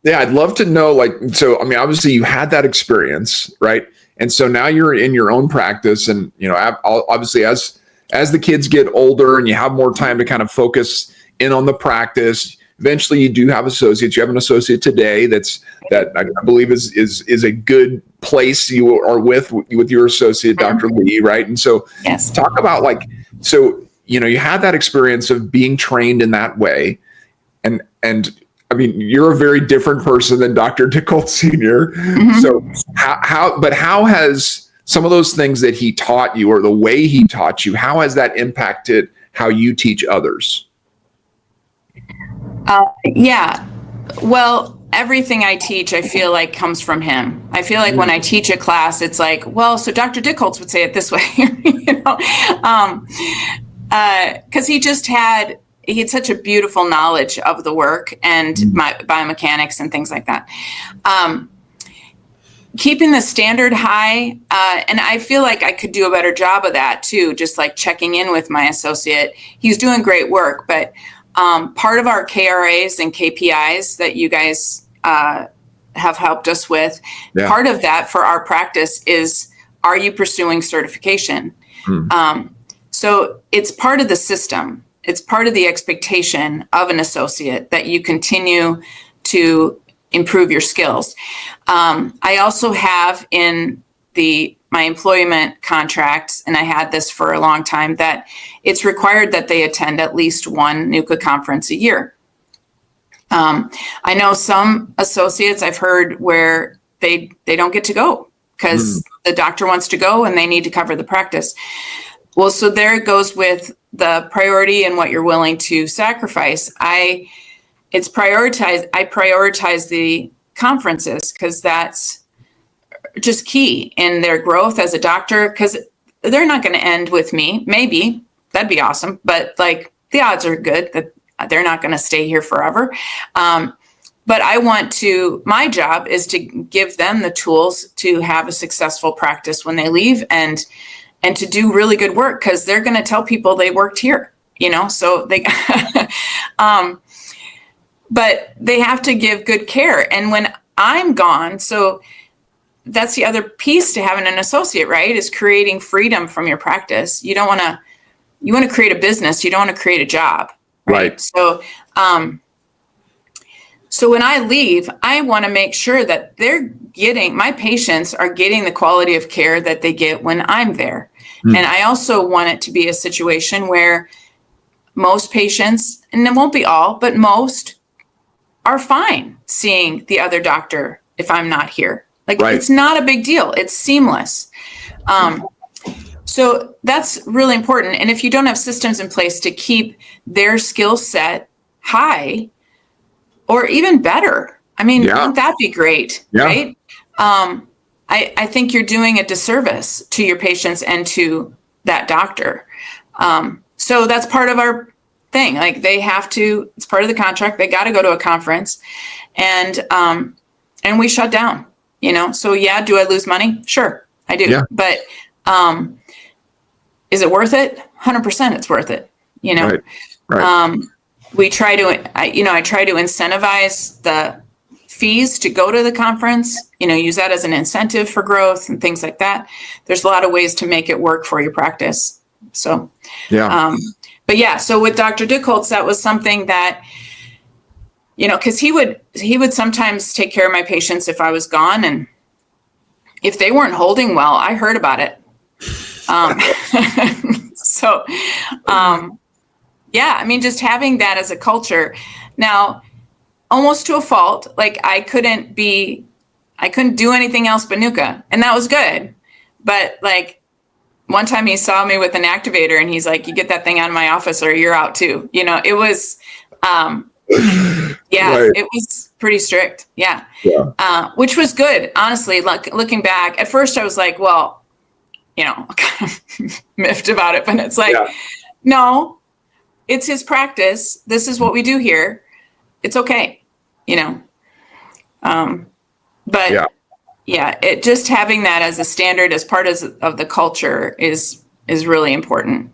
Yeah, I'd love to know, like, so, I mean, obviously you had that experience, right? And so now you're in your own practice and, obviously as the kids get older and you have more time to kind of focus in on the practice, eventually you do have associates. You have an associate today that I believe is a good place you are with your associate, Dr. Lee, right? And so Yes. talk about you had that experience of being trained in that way. And I mean, you're a very different person than Dr. Dickold Sr. Mm-hmm. So how has some of those things that he taught you or the way he taught you, how has that impacted how you teach others? Yeah. Well, everything I teach, I feel like comes from him. I feel like when I teach a class, it's like, well, so Dr. Dickold would say it this way, because he had such a beautiful knowledge of the work and my biomechanics and things like that. Keeping the standard high, and I feel like I could do a better job of that too, just like checking in with my associate. He's doing great work, but part of our KRAs and KPIs that you guys have helped us with, part of that for our practice is, are you pursuing certification? So it's part of the system. It's part of the expectation of an associate that you continue to improve your skills. I also have in my employment contracts, and I had this for a long time, that it's required that they attend at least one NUCA conference a year. I know some associates I've heard where they don't get to go because the doctor wants to go and they need to cover the practice. Well, so there it goes with the priority and what you're willing to sacrifice. I prioritize the conferences because that's just key in their growth as a doctor, because they're not going to end with me. Maybe that'd be awesome, but like the odds are good that they're not going to stay here forever. But my job is to give them the tools to have a successful practice when they leave and to do really good work, because they're going to tell people they worked here, so they, but they have to give good care. And when I'm gone, so that's the other piece to having an associate, right? Is creating freedom from your practice. You want to create a business. You don't want to create a job. Right. So, so when I leave, I want to make sure that my patients are getting the quality of care that they get when I'm there. And I also want it to be a situation where most patients, and it won't be all, but most are fine seeing the other doctor if I'm not here. It's not a big deal. It's seamless. So that's really important. And if you don't have systems in place to keep their skill set high or even better, I mean, wouldn't that be great? Right? I think you're doing a disservice to your patients and to that doctor. So that's part of our thing. Like it's part of the contract. They got to go to a conference and we shut down, So do I lose money? Sure, I do. Yeah. But, is it worth it? 100% it's worth it. Right. We try to, I try to incentivize the fees to go to the conference, use that as an incentive for growth and things like that. There's a lot of ways to make it work for your practice. So, so with Dr. Dickold, that was something that, because he would sometimes take care of my patients if I was gone, and if they weren't holding well, I heard about it. Just having that as a culture. Now, almost to a fault, like I couldn't do anything else but NUCA, and that was good. But like one time he saw me with an activator and he's like, you get that thing out of my office or you're out too. It was, It was pretty strict. Yeah. Which was good. Honestly, looking back at first I was like, well, kind of miffed about it, but it's like, no, it's his practice. This is what we do here. It's okay. It just having that as a standard, as part of the culture is really important.